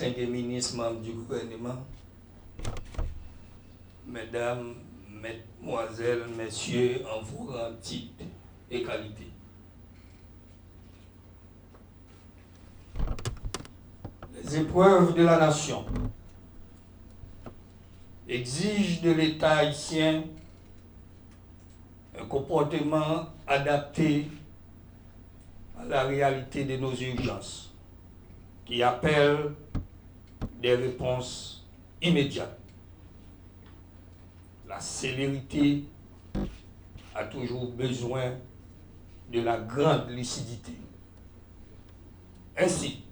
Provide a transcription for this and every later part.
distingués ministres, membres du gouvernement, mesdames, mesdemoiselles, messieurs, en vos grands titres et qualités. Les épreuves de la nation exigent de l'État haïtien un comportement adapté à la réalité de nos urgences, qui appellent des réponses immédiates. La célérité a toujours besoin de la grande lucidité. Ainsi,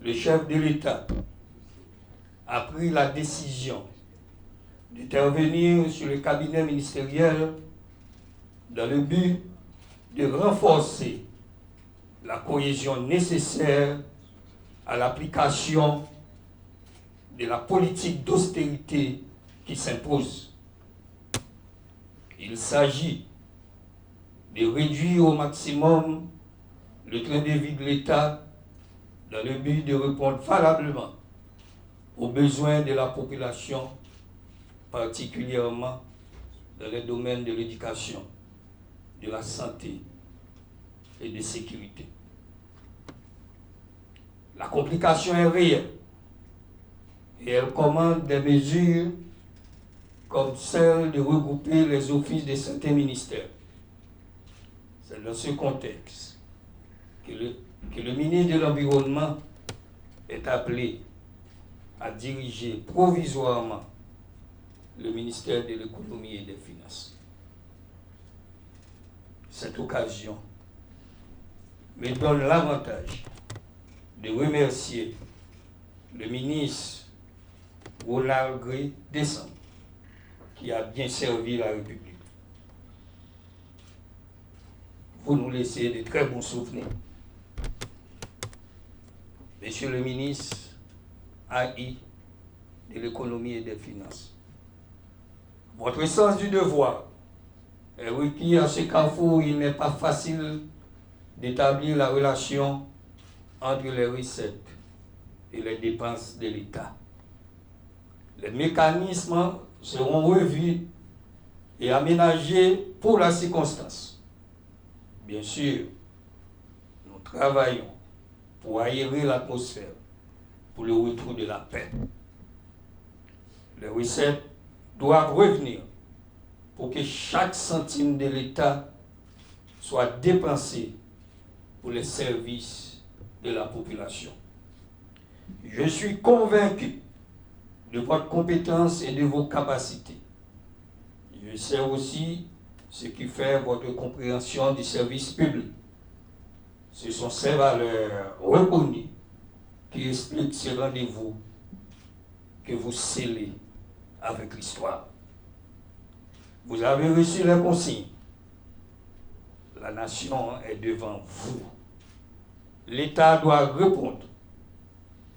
le chef de l'État a pris la décision d'intervenir sur le cabinet ministériel dans le but de renforcer la cohésion nécessaire à l'application de la politique d'austérité qui s'impose. Il s'agit de réduire au maximum le train de vie de l'État dans le but de répondre valablement aux besoins de la population, particulièrement dans les domaines de l'éducation, de la santé et de sécurité. La complication est réelle et elle commande des mesures comme celle de regrouper les offices de certains ministères. C'est dans ce contexte que le ministre de l'Environnement est appelé à diriger provisoirement le ministère de l'Économie et des Finances. Cette occasion me donne l'avantage de remercier le ministre Ronald Gray Descamps, qui a bien servi la République. Vous nous laissez de très bons souvenirs. Monsieur le ministre AI de l'Économie et des Finances, votre sens du devoir est requis à ce carrefour où il n'est pas facile d'établir la relation entre les recettes et les dépenses de l'État. Les mécanismes seront revus et aménagés pour la circonstance. Bien sûr, nous travaillons pour aérer l'atmosphère, pour le retour de la paix. Les recettes doivent revenir pour que chaque centime de l'État soit dépensé pour les services de la population. Je suis convaincu de votre compétence et de vos capacités. Je sais aussi ce qui fait votre compréhension du service public. Ce sont ces valeurs reconnues qui expliquent ce rendez-vous que vous scellez avec l'histoire. Vous avez reçu les consignes. La nation est devant vous. L'État doit répondre.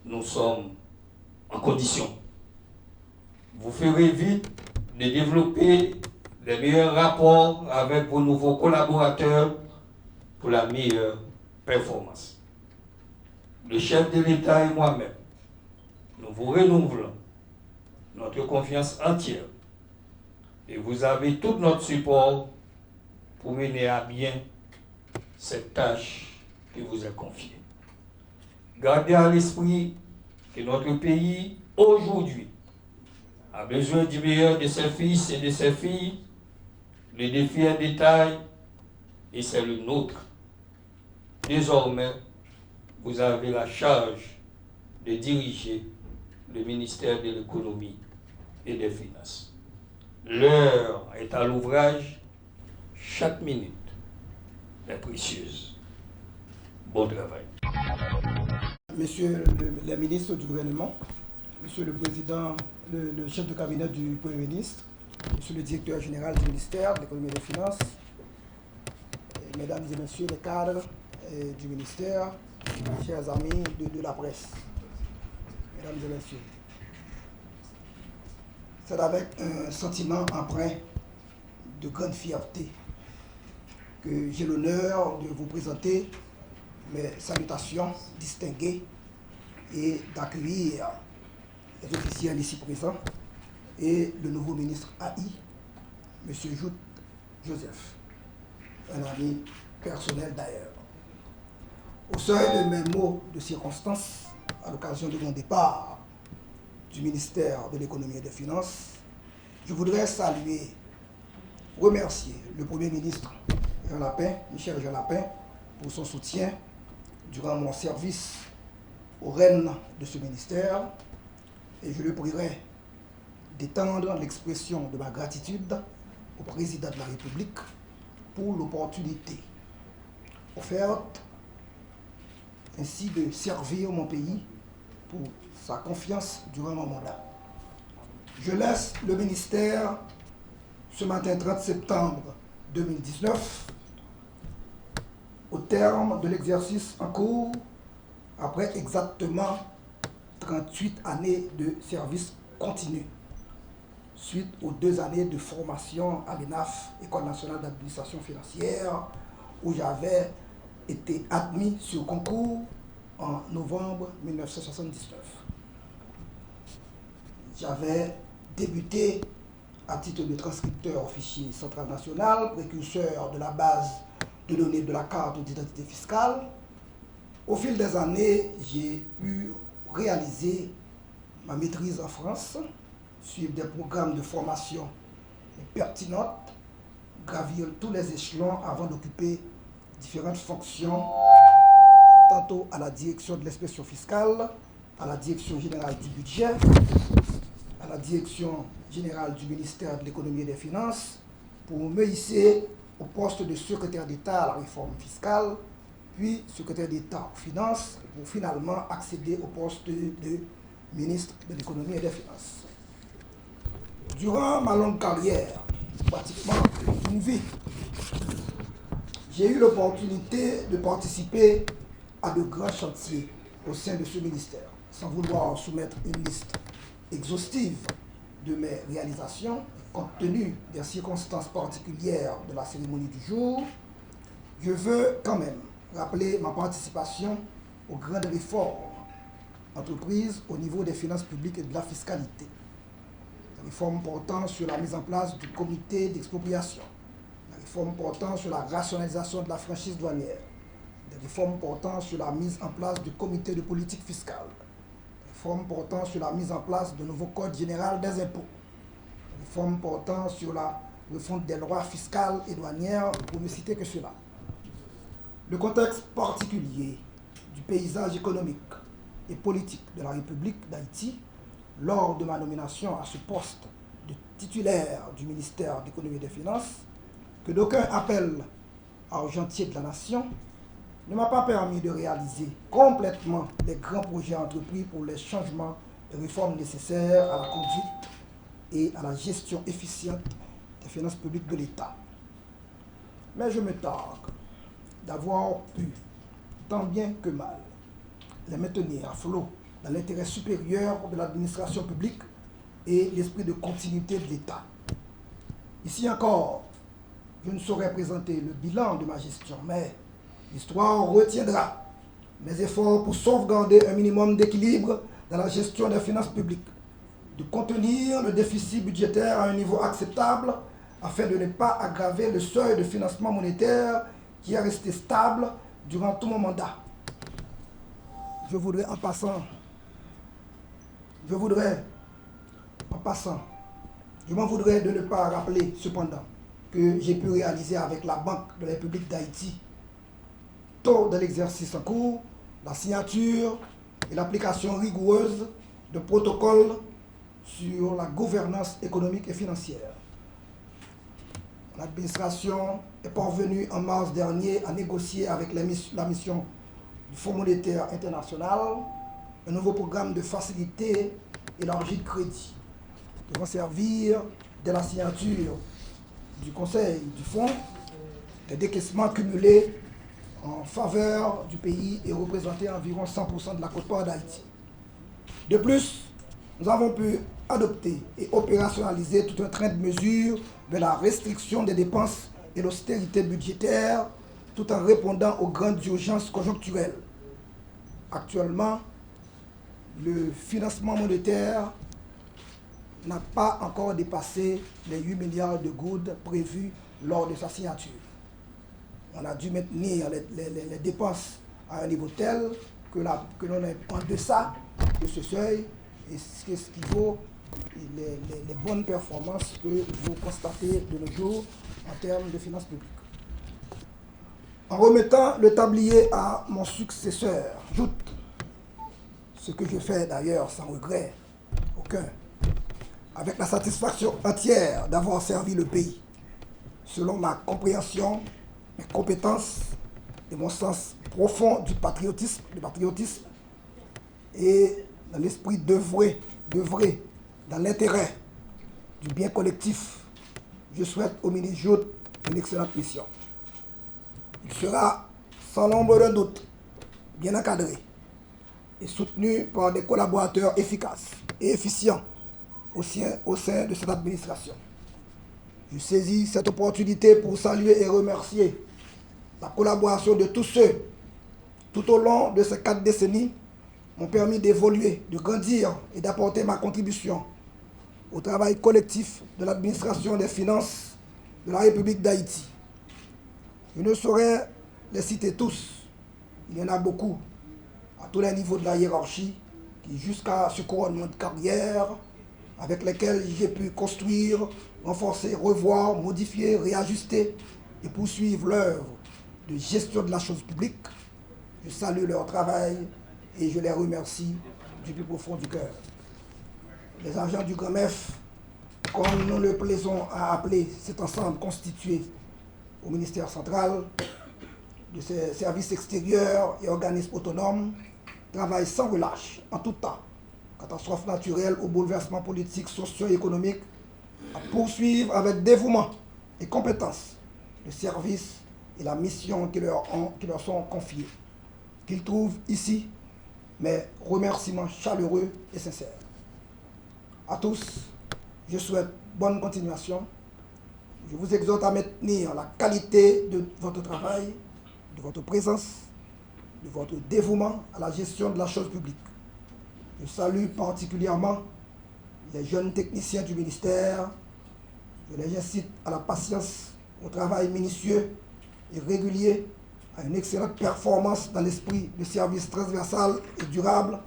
Nous sommes en condition. Vous ferez vite de développer les meilleurs rapports avec vos nouveaux collaborateurs pour la meilleure performance. Le chef de l'État et moi-même, nous vous renouvelons notre confiance entière et vous avez tout notre support pour mener à bien cette tâche qui vous est confiée. Gardez à l'esprit que notre pays, aujourd'hui, a besoin du meilleur de ses fils et de ses filles. Le défi est de taille et c'est le nôtre. Désormais, vous avez la charge de diriger le ministère de l'Économie et des Finances. L'heure est à l'ouvrage. Chaque minute est précieuse. Bon travail. Monsieur le ministre du gouvernement, Monsieur le président, le chef de cabinet du Premier ministre, Monsieur le directeur général du ministère de l'Économie et des Finances, Mesdames et Messieurs les cadres du ministère, chers amis de la presse, Mesdames et Messieurs, c'est avec un sentiment empreint de grande fierté que j'ai l'honneur de vous présenter mes salutations distinguées et d'accueillir les officiels ici présents et le nouveau ministre AI, M. Jout Joseph, un ami personnel d'ailleurs. Au seuil de mes mots de circonstance, à l'occasion de mon départ du ministère de l'économie et des finances, je voudrais saluer, remercier le Premier ministre Jean Lapin, Michel Jean Lapin, pour son soutien durant mon service aux rênes de ce ministère, et je le prierai d'étendre l'expression de ma gratitude au président de la République pour l'opportunité offerte ainsi de servir mon pays pour sa confiance durant mon mandat. Je laisse le ministère ce matin 30 septembre 2019 au terme de l'exercice en cours après exactement 38 années de service continu suite aux 2 années de formation à l'ENAF, École nationale d'administration financière, où j'avais été admis sur concours en novembre 1979. J'avais débuté à titre de transcripteur au fichier central national, précurseur de la base de données de la carte d'identité fiscale. Au fil des années, j'ai pu réaliser ma maîtrise en France, suivre des programmes de formation pertinentes, gravir tous les échelons avant d'occuper différentes fonctions, tantôt à la direction de l'inspection fiscale, à la direction générale du budget, à la direction générale du ministère de l'économie et des finances, pour me hisser au poste de secrétaire d'État à la réforme fiscale, puis secrétaire d'État aux finances, pour finalement accéder au poste de ministre de l'économie et des finances. Durant ma longue carrière, pratiquement une vie, j'ai eu l'opportunité de participer à de grands chantiers au sein de ce ministère. Sans vouloir soumettre une liste exhaustive de mes réalisations, compte tenu des circonstances particulières de la cérémonie du jour, je veux quand même rappeler ma participation aux grandes réformes entreprises au niveau des finances publiques et de la fiscalité. La réforme portant sur la mise en place du comité d'expropriation, la réforme portant sur la rationalisation de la franchise douanière, des réformes portant sur la mise en place du comité de politique fiscale, des réformes portant sur la mise en place de nouveaux codes général des impôts, des réformes portant sur la refonte des lois fiscales et douanières, pour ne citer que cela. Le contexte particulier du paysage économique et politique de la République d'Haïti, lors de ma nomination à ce poste de titulaire du ministère de l'économie et des finances, que d'aucuns appellent argentier de la nation, ne m'a pas permis de réaliser complètement les grands projets entrepris pour les changements et réformes nécessaires à la conduite et à la gestion efficiente des finances publiques de l'État. Mais je me targue d'avoir pu, tant bien que mal, les maintenir à flot dans l'intérêt supérieur de l'administration publique et l'esprit de continuité de l'État. Ici encore, je ne saurais présenter le bilan de ma gestion, mais l'histoire retiendra mes efforts pour sauvegarder un minimum d'équilibre dans la gestion des finances publiques, de contenir le déficit budgétaire à un niveau acceptable afin de ne pas aggraver le seuil de financement monétaire qui est resté stable durant tout mon mandat. Je m'en voudrais de ne pas rappeler cependant que j'ai pu réaliser avec la Banque de la République d'Haïti, tôt de l'exercice en cours, la signature et l'application rigoureuse de protocoles sur la gouvernance économique et financière. L'administration est parvenue en mars dernier à négocier avec la mission du Fonds monétaire international un nouveau programme de facilité élargie de crédit devant servir dès la signature du Conseil du Fonds des décaissements cumulés en faveur du pays et représenter environ 100% de la quote-part d'Haïti. De plus, nous avons pu adopter et opérationnaliser tout un train de mesures vers la restriction des dépenses et l'austérité budgétaire, tout en répondant aux grandes urgences conjoncturelles. Actuellement, le financement monétaire n'a pas encore dépassé les 8 milliards de gouttes prévus lors de sa signature. On a dû maintenir les dépenses à un niveau tel que l'on est en deçà de ce seuil, et ce qui vaut les bonnes performances que vous constatez de nos jours en termes de finances publiques. En remettant le tablier à mon successeur, j'ajoute, ce que je fais d'ailleurs sans regret aucun, avec la satisfaction entière d'avoir servi le pays, selon ma compréhension, mes compétences et mon sens profond du patriotisme et dans l'esprit d'œuvrer dans l'intérêt du bien collectif. Je souhaite au ministre Jout une excellente mission. Il sera, sans l'ombre d'un doute, bien encadré et soutenu par des collaborateurs efficaces et efficients au sein de cette administration. Je saisis cette opportunité pour saluer et remercier la collaboration de tous ceux, tout au long de ces 4 décennies, m'ont permis d'évoluer, de grandir et d'apporter ma contribution au travail collectif de l'administration des finances de la République d'Haïti. Je ne saurais les citer tous, il y en a beaucoup, à tous les niveaux de la hiérarchie, qui jusqu'à ce couronnement de carrière, avec lesquels j'ai pu construire, renforcer, revoir, modifier, réajuster et poursuivre l'œuvre de gestion de la chose publique. Je salue leur travail et je les remercie du plus profond du cœur. Les agents du Grand MEF, comme nous le plaisons à appeler cet ensemble constitué au ministère central, de ses services extérieurs et organismes autonomes, travaillent sans relâche, en tout temps, catastrophes naturelles ou bouleversements politiques, sociaux et économiques, à poursuivre avec dévouement et compétence le service et la mission qui leur sont confiés. Qu'ils trouvent ici mes remerciements chaleureux et sincères. À tous, je souhaite bonne continuation. Je vous exhorte à maintenir la qualité de votre travail, de votre présence, de votre dévouement à la gestion de la chose publique. Je salue particulièrement les jeunes techniciens du ministère. Je les incite à la patience, au travail minutieux et régulier, à une excellente performance dans l'esprit de service transversal et durable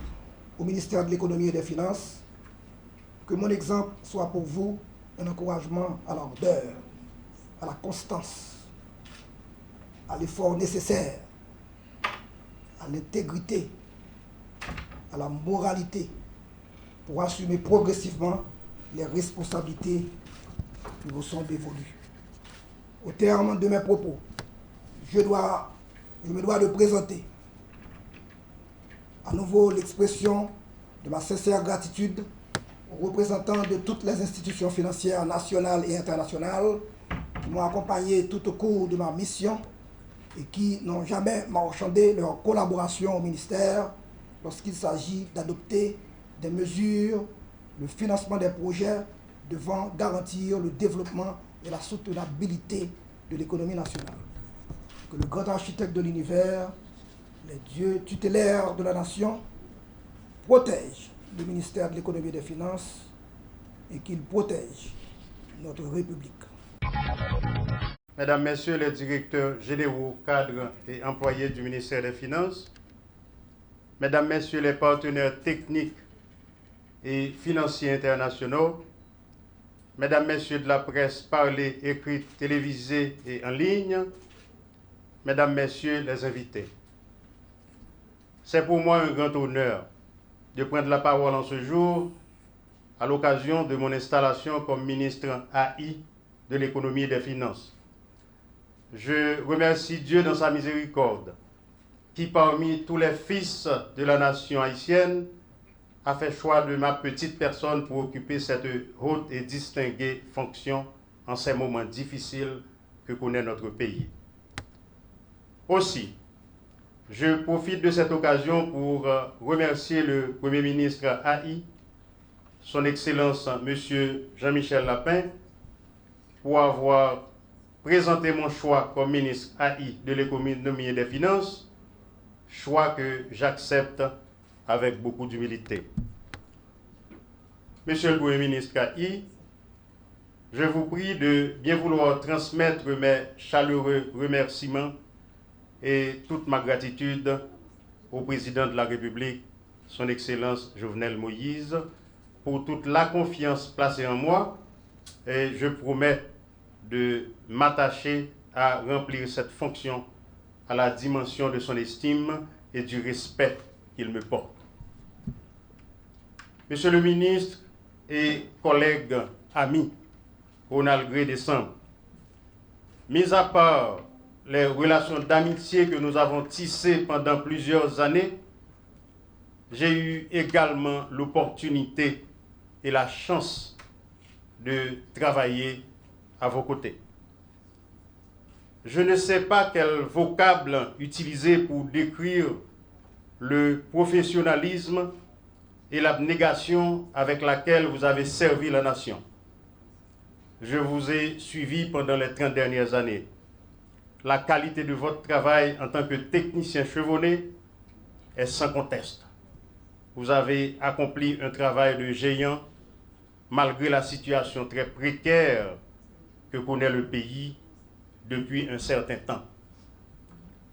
au ministère de l'Économie et des Finances. Que mon exemple soit pour vous un encouragement à l'ardeur, à la constance, à l'effort nécessaire, à l'intégrité, à la moralité pour assumer progressivement les responsabilités qui vous sont dévolues. Au terme de mes propos, je me dois de présenter à nouveau l'expression de ma sincère gratitude aux représentants de toutes les institutions financières nationales et internationales qui m'ont accompagné tout au cours de ma mission et qui n'ont jamais marchandé leur collaboration au ministère lorsqu'il s'agit d'adopter des mesures, le financement des projets devant garantir le développement et la soutenabilité de l'économie nationale. Que le grand architecte de l'univers, les dieux tutélaires de la nation, protège le ministère de l'Économie et des Finances et qu'il protège notre République. Mesdames, Messieurs les directeurs généraux, cadres et employés du ministère des Finances, Mesdames, Messieurs les partenaires techniques et financiers internationaux, Mesdames, Messieurs de la presse parlée, écrite, télévisée et en ligne, Mesdames, Messieurs les invités. C'est pour moi un grand honneur de prendre la parole en ce jour à l'occasion de mon installation comme ministre AI de l'Économie et des Finances. Je remercie Dieu dans sa miséricorde qui, parmi tous les fils de la nation haïtienne, a fait choix de ma petite personne pour occuper cette haute et distinguée fonction en ces moments difficiles que connaît notre pays. Aussi, je profite de cette occasion pour remercier le Premier ministre AI, son Excellence M. Jean-Michel Lapin, pour avoir présenté mon choix comme ministre AI de l'Économie et des Finances, choix que j'accepte avec beaucoup d'humilité. Monsieur le Premier ministre Kahi, je vous prie de bien vouloir transmettre mes chaleureux remerciements et toute ma gratitude au Président de la République, Son Excellence Jovenel Moïse, pour toute la confiance placée en moi, et je promets de m'attacher à remplir cette fonction à la dimension de son estime et du respect qu'il me porte. Monsieur le ministre et collègues amis, Ronald Gré Décembre, mis à part les relations d'amitié que nous avons tissées pendant plusieurs années, j'ai eu également l'opportunité et la chance de travailler à vos côtés. Je ne sais pas quel vocable utiliser pour décrire le professionnalisme et l'abnégation avec laquelle vous avez servi la nation. Je vous ai suivi pendant les 30 dernières années. La qualité de votre travail en tant que technicien chevronné est sans conteste. Vous avez accompli un travail de géant malgré la situation très précaire que connaît le pays depuis un certain temps.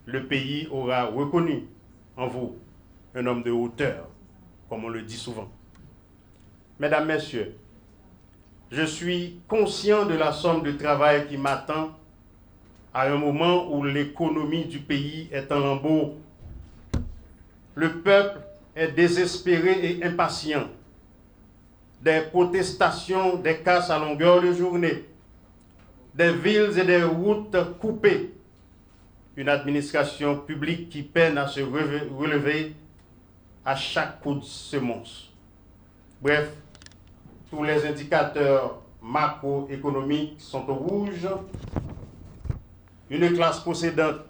Le pays aura reconnu en vous un homme de hauteur, comme on le dit souvent. Mesdames, Messieurs, je suis conscient de la somme de travail qui m'attend à un moment où l'économie du pays est en lambeaux. Le peuple est désespéré et impatient. Des protestations, des casses à longueur de journée, des villes et des routes coupées, une administration publique qui peine à se relever à chaque coup de semonce. Bref, tous les indicateurs macroéconomiques sont au rouge, une classe possédante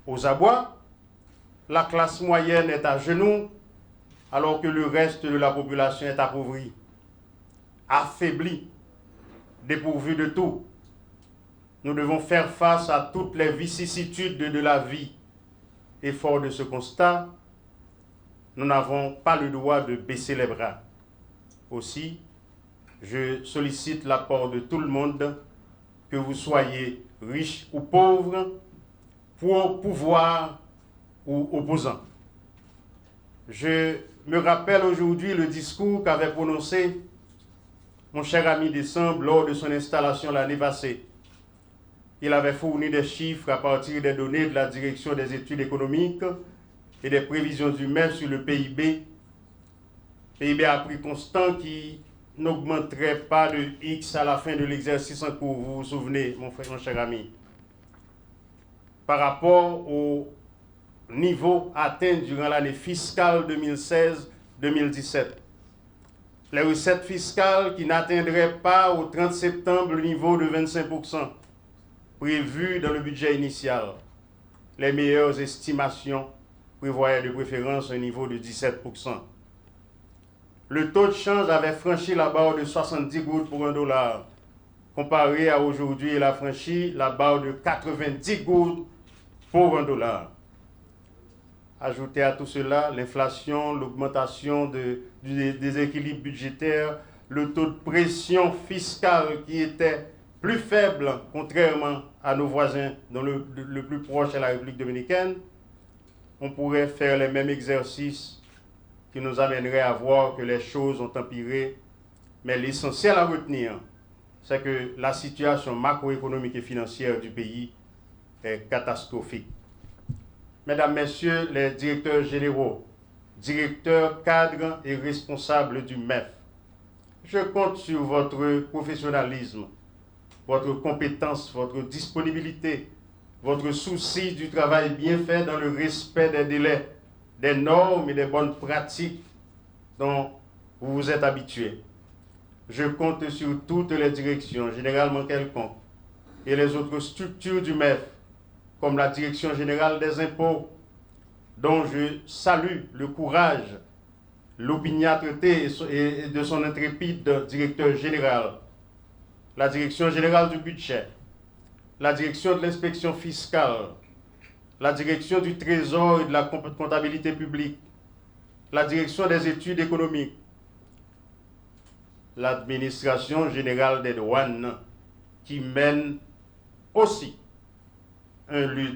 aux abois, la classe moyenne est à genoux, alors que le reste de la population est appauvrie, affaiblie, dépourvue de tout. Nous devons faire face à toutes les vicissitudes de la vie. Et fort de ce constat, nous n'avons pas le droit de baisser les bras. Aussi, je sollicite l'apport de tout le monde, que vous soyez riche ou pauvre, pour pouvoir ou opposant. Je me rappelle aujourd'hui le discours qu'avait prononcé mon cher ami Décembre lors de son installation l'année passée. Il avait fourni des chiffres à partir des données de la Direction des études économiques et des prévisions du MEF sur le PIB. PIB à prix constant qui n'augmenterait pas de X à la fin de l'exercice en cours, vous vous souvenez, mon cher ami, par rapport au niveau atteint durant l'année fiscale 2016-2017. Les recettes fiscales qui n'atteindraient pas au 30 septembre le niveau de 25% prévu dans le budget initial. Les meilleures estimations prévoyaient de préférence un niveau de 17%. Le taux de change avait franchi la barre de 70 gouttes pour $1. Comparé à aujourd'hui, il a franchi la barre de 90 gouttes pour $1. Ajoutez à tout cela l'inflation, l'augmentation du déséquilibre budgétaire, le taux de pression fiscale qui était plus faible, contrairement à nos voisins, dont le plus proche est la République dominicaine, on pourrait faire les mêmes exercices qui nous amèneraient à voir que les choses ont empiré. Mais l'essentiel à retenir, c'est que la situation macroéconomique et financière du pays est catastrophique. Mesdames, Messieurs les directeurs généraux, directeurs, cadres et responsables du MEF, je compte sur votre professionnalisme, votre compétence, votre disponibilité, votre souci du travail bien fait dans le respect des délais, des normes et des bonnes pratiques dont vous vous êtes habitués. Je compte sur toutes les directions, généralement quelconques, et les autres structures du MEF, comme la Direction générale des impôts, dont je salue le courage, l'opiniâtreté et de son intrépide directeur général, la Direction générale du budget, la Direction de l'inspection fiscale, la Direction du Trésor et de la comptabilité publique, la direction des études économiques, l'administration générale des douanes, qui mène aussi une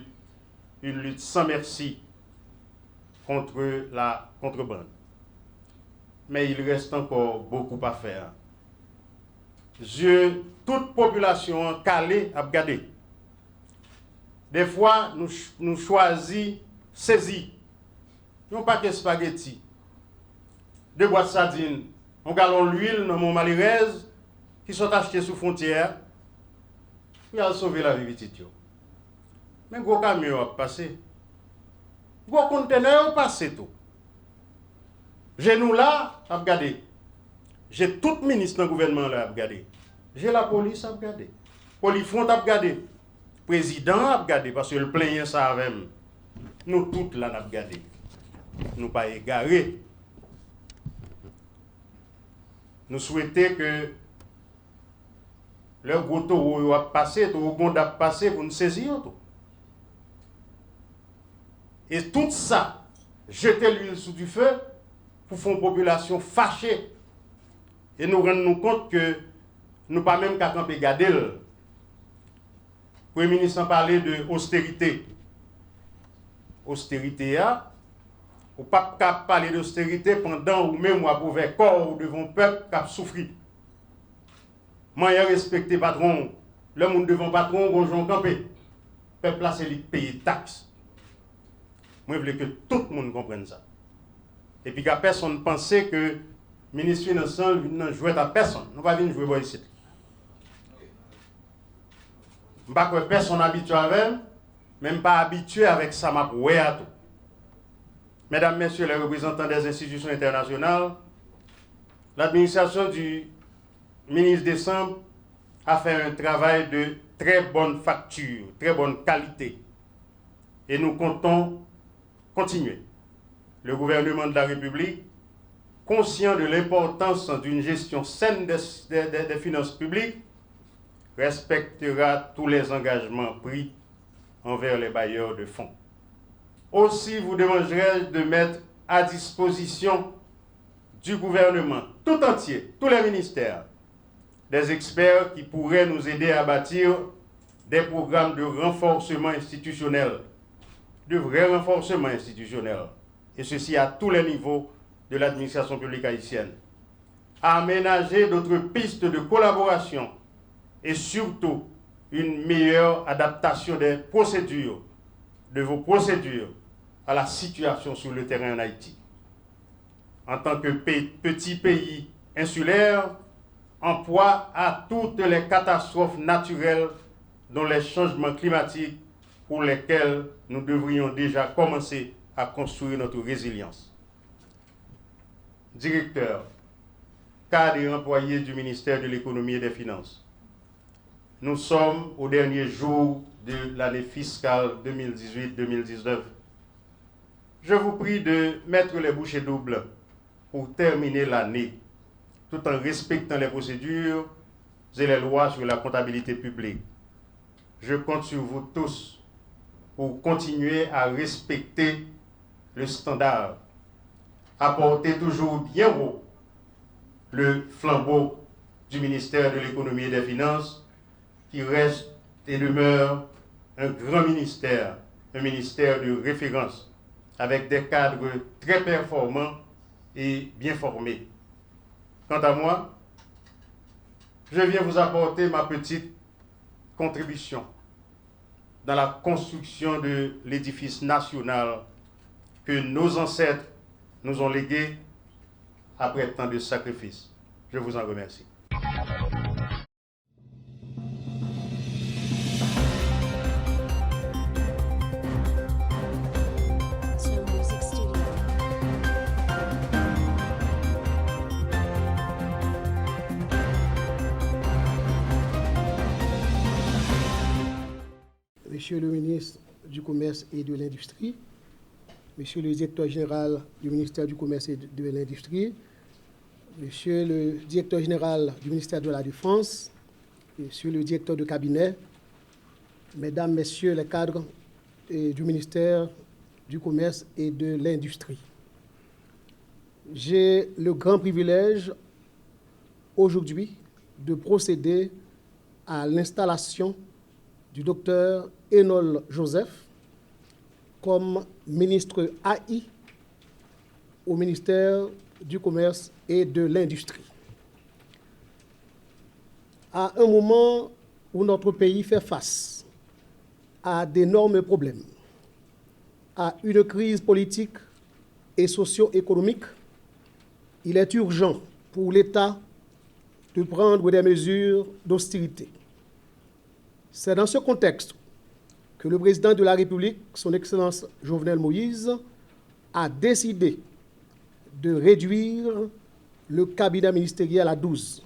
lutte sans merci contre la contrebande. Mais il reste encore beaucoup à faire. Toute population calée à regarder. Des fois, nous choisissons saisir. Non pas que spaghetti, 2 boîtes de sardines, un gallon d'huile dans mon maliraise, qui sont achetés sous frontière, pour aller sauver la vie petite. Mais gros camion a passé. Gros conteneur a passé tout. J'ai nous là à regarder. J'ai tout ministre dans le gouvernement là à regarder. J'ai la police à regarder. Polifront à regarder. Président à regarder parce que le plein ça avec nous toutes là à regarder. Nous pas égarés. Nous souhaitons que le gros taureau a passé, tout le monde a passé pour nous saisir tout. Et tout ça, jeter l'huile sous du feu pour faire une population fâchée. Et nous rendons compte que nous pas même qu'à camper garder. Le Premier ministre a parlé de austérité. Austérité, ou pas qu'à parler d'austérité pendant ou même ou pour corps ou devant le peuple qui a souffert. Moi, je respecte le patron. Le monde devant le patron, on camper. Le peuple là, c'est lui qui paye des taxes. Moi, je veux que tout le monde comprenne ça. Et puis, qu'à personne pense que le ministre financier vient jouer à personne. Nous ne pas venir jouer ici. Je ne sais pas que personne habitué avec, même pas habitué avec ça, m'a à tout. Mesdames, Messieurs les représentants des institutions internationales, l'administration du ministre Décembre a fait un travail de très bonne facture, très bonne qualité. Et nous comptons continuer. Le gouvernement de la République, conscient de l'importance d'une gestion saine des finances publiques, respectera tous les engagements pris envers les bailleurs de fonds. Aussi, vous demanderez de mettre à disposition du gouvernement tout entier, tous les ministères, des experts qui pourraient nous aider à bâtir des programmes de renforcement institutionnel, de vrais renforcements institutionnels, et ceci à tous les niveaux de l'administration publique haïtienne, à aménager d'autres pistes de collaboration et surtout une meilleure adaptation des procédures, de vos procédures à la situation sur le terrain en Haïti. En tant que petit pays insulaire, en proie à toutes les catastrophes naturelles dont les changements climatiques pour lesquels nous devrions déjà commencer à construire notre résilience. Directeur, cadre et employé du ministère de l'Économie et des Finances, nous sommes au dernier jour de l'année fiscale 2018-2019. Je vous prie de mettre les bouchées doubles pour terminer l'année, tout en respectant les procédures et les lois sur la comptabilité publique. Je compte sur vous tous pour continuer à respecter le standard, à porter toujours bien haut le flambeau du ministère de l'Économie et des Finances, qui reste et demeure un grand ministère, un ministère de référence, avec des cadres très performants et bien formés. Quant à moi, je viens vous apporter ma petite contribution dans la construction de l'édifice national que nos ancêtres nous ont légué après tant de sacrifices. Je vous en remercie. Monsieur le ministre du Commerce et de l'Industrie, Monsieur le directeur général du ministère du Commerce et de l'Industrie, Monsieur le directeur général du ministère de la Défense, Monsieur le directeur de cabinet, Mesdames, Messieurs les cadres du ministère du Commerce et de l'Industrie. j'ai le grand privilège aujourd'hui de procéder à l'installation du docteur Enol Joseph comme ministre AI au ministère du Commerce et de l'Industrie. À un moment où notre pays fait face à d'énormes problèmes, à une crise politique et socio-économique, il est urgent pour l'État de prendre des mesures d'austérité. C'est dans ce contexte que le président de la République, son Excellence Jovenel Moïse, a décidé de réduire le cabinet ministériel à 12.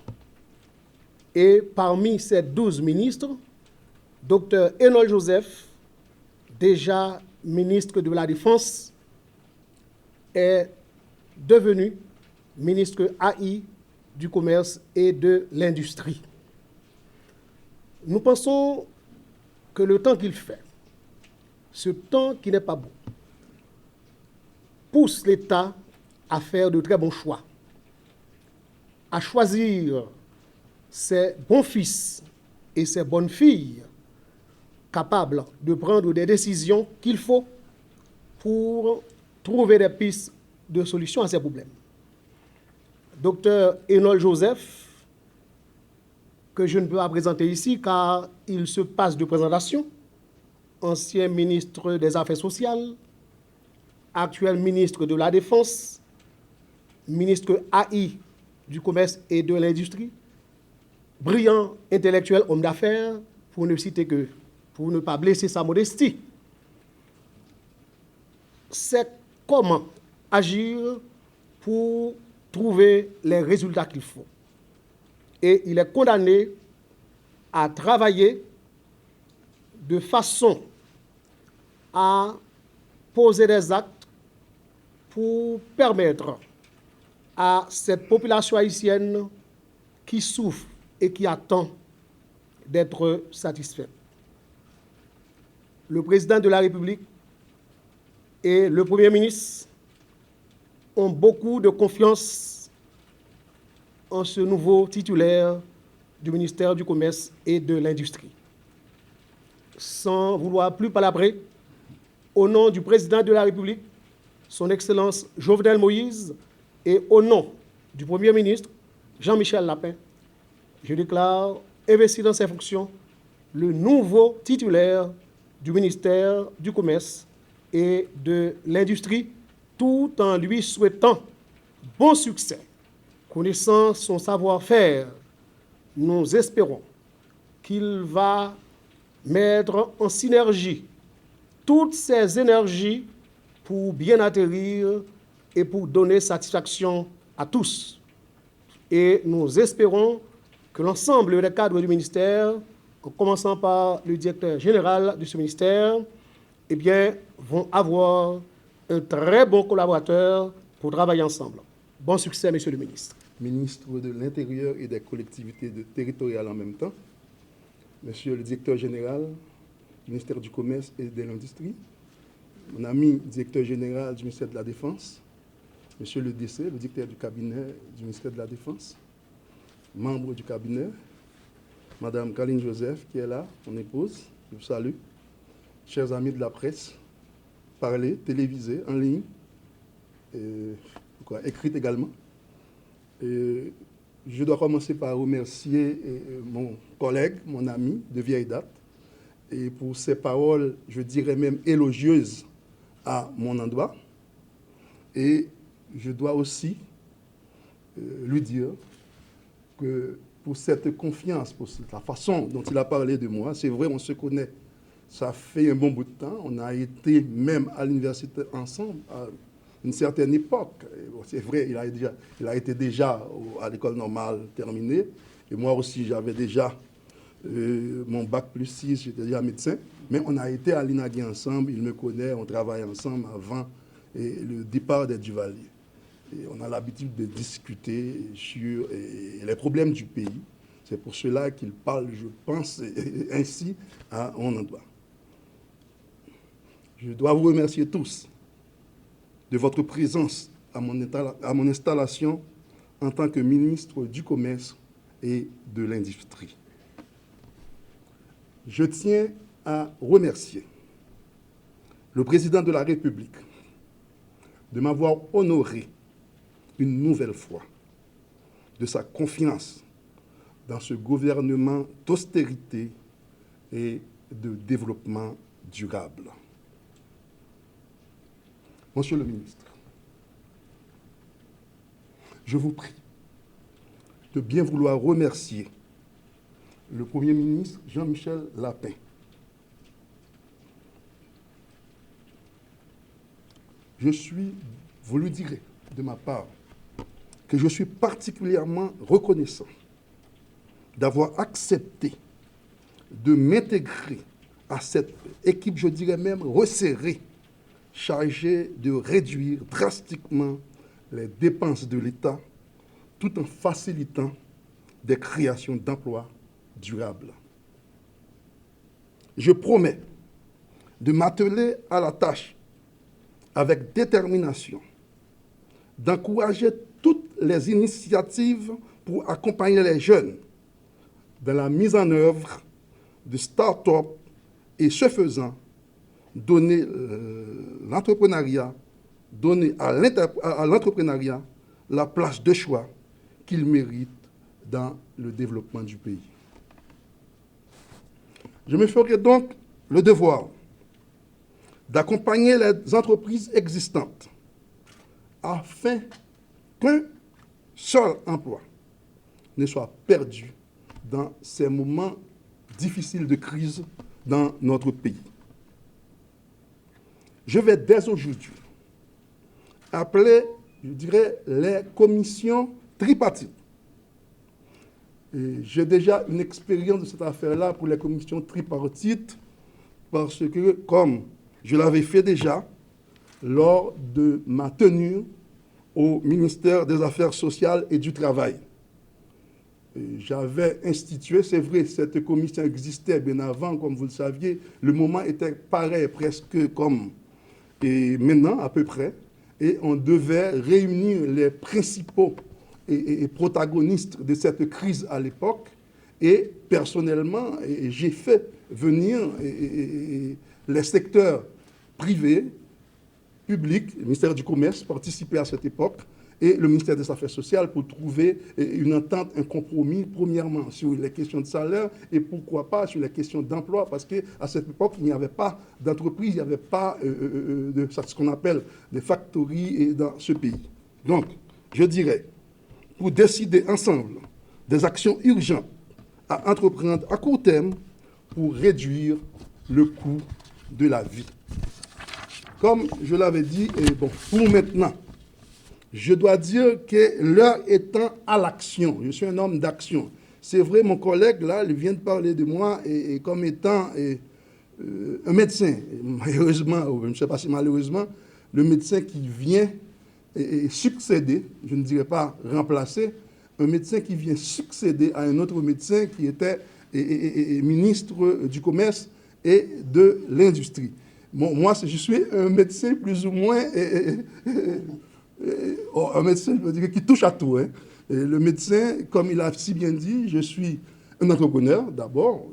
Et parmi ces 12 ministres, Dr Enol Joseph, déjà ministre de la Défense, est devenu ministre AI du Commerce et de l'Industrie. Nous pensons que le temps qu'il fait, ce temps qui n'est pas bon, pousse l'État à faire de très bons choix, à choisir ses bons fils et ses bonnes filles capables de prendre des décisions qu'il faut pour trouver des pistes de solution à ces problèmes. Docteur Enol Joseph, que je ne peux pas présenter ici car il se passe de présentation, ancien ministre des Affaires sociales, actuel ministre de la Défense, ministre AI du Commerce et de l'Industrie, brillant intellectuel, homme d'affaires, pour ne citer que, pour ne pas blesser sa modestie. C'est comment agir pour trouver les résultats qu'il faut. Et il est condamné à travailler de façon à poser des actes pour permettre à cette population haïtienne qui souffre et qui attend d'être satisfaite. Le président de la République et le Premier ministre ont beaucoup de confiance en ce nouveau titulaire du ministère du Commerce et de l'Industrie. Sans vouloir plus palabrer, au nom du président de la République, son Excellence Jovenel Moïse, et au nom du Premier ministre Jean-Michel Lapin, je déclare investi dans ses fonctions le nouveau titulaire du ministère du Commerce et de l'Industrie, tout en lui souhaitant bon succès. Connaissant son savoir-faire, nous espérons qu'il va mettre en synergie toutes ses énergies pour bien atterrir et pour donner satisfaction à tous. Et nous espérons que l'ensemble des cadres du ministère, en commençant par le directeur général de ce ministère, eh bien, vont avoir un très bon collaborateur pour travailler ensemble. Bon succès, Monsieur le ministre. Ministre de l'Intérieur et des collectivités territoriales en même temps, Monsieur le directeur général du ministère du Commerce et de l'Industrie, mon ami directeur général du ministère de la Défense, Monsieur le DC, le directeur du cabinet du ministère de la Défense, membre du cabinet, Madame Kaline Joseph, qui est là, mon épouse, je vous salue, chers amis de la presse, parlée, télévisée, en ligne, écrite également. Je dois commencer par remercier mon collègue, mon ami de vieille date, et pour ses paroles, je dirais même élogieuses à mon endroit. Et je dois aussi lui dire que pour cette confiance, pour la façon dont il a parlé de moi, c'est vrai, on se connaît, ça fait un bon bout de temps, on a été même à l'université ensemble à une certaine époque. Bon, c'est vrai, il a été déjà à l'école normale terminée, et moi aussi j'avais déjà mon bac plus 6, j'étais déjà médecin, mais on a été à l'INAGI ensemble, il me connaît, on travaille ensemble avant le départ des Duvalier. Et on a l'habitude de discuter sur les problèmes du pays. C'est pour cela qu'il parle, je pense, ainsi à mon endroit. Je dois vous remercier tous de votre présence à mon installation en tant que ministre du Commerce et de l'Industrie. Je tiens à remercier le président de la République de m'avoir honoré une nouvelle fois de sa confiance dans ce gouvernement d'austérité et de développement durable. Monsieur le ministre, je vous prie de bien vouloir remercier le Premier ministre Jean-Michel Lapin. Vous le direz de ma part, que je suis particulièrement reconnaissant d'avoir accepté de m'intégrer à cette équipe, je dirais même resserrée, chargée de réduire drastiquement les dépenses de l'État, tout en facilitant des créations d'emplois durables. Je promets de m'atteler à la tâche avec détermination, d'encourager toutes les initiatives pour accompagner les jeunes dans la mise en œuvre de start-up et, ce faisant, donner à l'entrepreneuriat la place de choix qu'il mérite dans le développement du pays. Je me ferai donc le devoir d'accompagner les entreprises existantes afin qu'un seul emploi ne soit perdu dans ces moments difficiles de crise dans notre pays. Je vais dès aujourd'hui appeler, je dirais, les commissions tripartites. J'ai déjà une expérience de cette affaire-là pour les commissions tripartites parce que, comme je l'avais fait déjà lors de ma tenue au ministère des Affaires sociales et du Travail. J'avais institué, c'est vrai, cette commission existait bien avant, comme vous le saviez. Le moment était pareil, presque comme et maintenant, à peu près. Et on devait réunir les principaux et protagonistes de cette crise à l'époque. Et personnellement, j'ai fait venir les secteurs privés, publics, le ministère du Commerce participait à cette époque, et le ministère des Affaires sociales pour trouver une entente, un compromis, premièrement, sur les questions de salaire et pourquoi pas sur les questions d'emploi, parce qu'à cette époque, il n'y avait pas d'entreprise, il n'y avait pas de ce qu'on appelle des factories dans ce pays. Donc, je dirais, pour décider ensemble des actions urgentes à entreprendre à court terme pour réduire le coût de la vie. Comme je l'avais dit, pour maintenant, je dois dire que l'heure étant à l'action, je suis un homme d'action. C'est vrai, mon collègue, là, il vient de parler de moi et comme étant un médecin. Malheureusement, je ne sais pas si malheureusement, le médecin qui vient succéder, je ne dirais pas remplacer, un médecin qui vient succéder à un autre médecin qui était ministre du Commerce et de l'Industrie. Bon, moi, je suis un médecin plus ou moins... un médecin, je veux dire, qui touche à tout. Hein. Et le médecin, comme il a si bien dit, je suis un entrepreneur d'abord,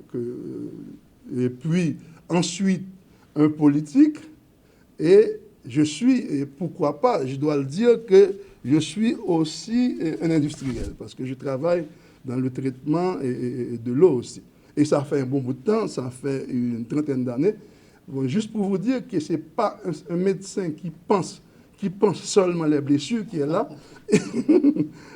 et puis ensuite un politique, et je suis, et pourquoi pas, je dois le dire que je suis aussi un industriel, parce que je travaille dans le traitement de l'eau aussi. Et ça fait un bon bout de temps, ça fait une trentaine d'années. Bon, juste pour vous dire que ce n'est pas un médecin qui pense seulement les blessures qui est là.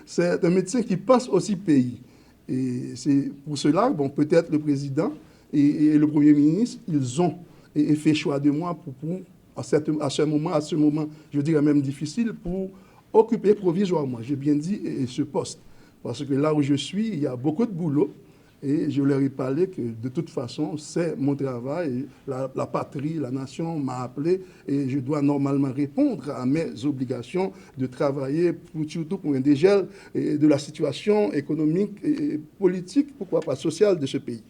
C'est un médecin qui pense aussi pays. Et c'est pour cela, bon, peut-être le président et le Premier ministre, ils ont fait choix de moi à ce moment, je dirais même difficile, pour occuper provisoirement, j'ai bien dit, ce poste. Parce que là où je suis, il y a beaucoup de boulot. Et je leur ai parlé que de toute façon, c'est mon travail. La patrie, la nation m'a appelé et je dois normalement répondre à mes obligations de travailler surtout pour un dégel de la situation économique et politique, pourquoi pas sociale de ce pays.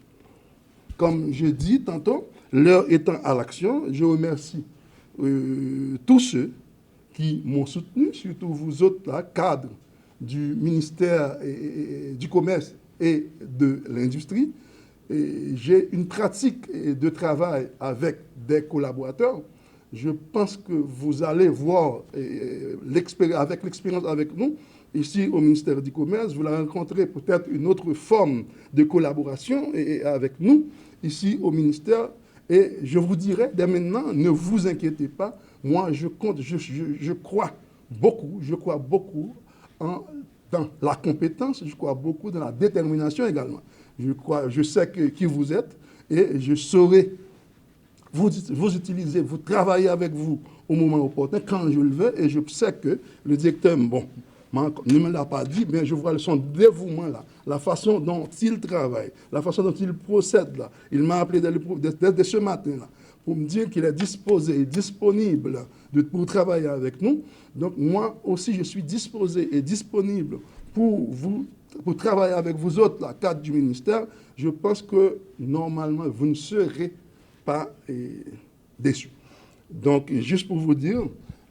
Comme je dis tantôt, l'heure étant à l'action, je remercie tous ceux qui m'ont soutenu, surtout vous autres, là, cadres du ministère du Commerce et de l'Industrie. J'ai une pratique de travail avec des collaborateurs. Je pense que vous allez voir, avec l'expérience avec nous, ici au ministère du Commerce, vous allez rencontrer peut-être une autre forme de collaboration avec nous, ici au ministère. Et je vous dirais dès maintenant, ne vous inquiétez pas, moi je compte, je crois beaucoup dans la compétence, je crois beaucoup dans la détermination également. Je sais qui vous êtes et je saurai vous utiliser, vous travailler avec vous au moment opportun, quand je le veux, et je sais que le directeur, bon, ne me l'a pas dit, mais je vois son dévouement là, la façon dont il travaille, la façon dont il procède là. Il m'a appelé dès ce matin là, pour me dire qu'il est disposé et disponible pour travailler avec nous. Donc moi aussi, je suis disposé et disponible pour travailler avec vous autres, la cadre du ministère. Je pense que normalement, vous ne serez pas déçus. Donc, juste pour vous dire,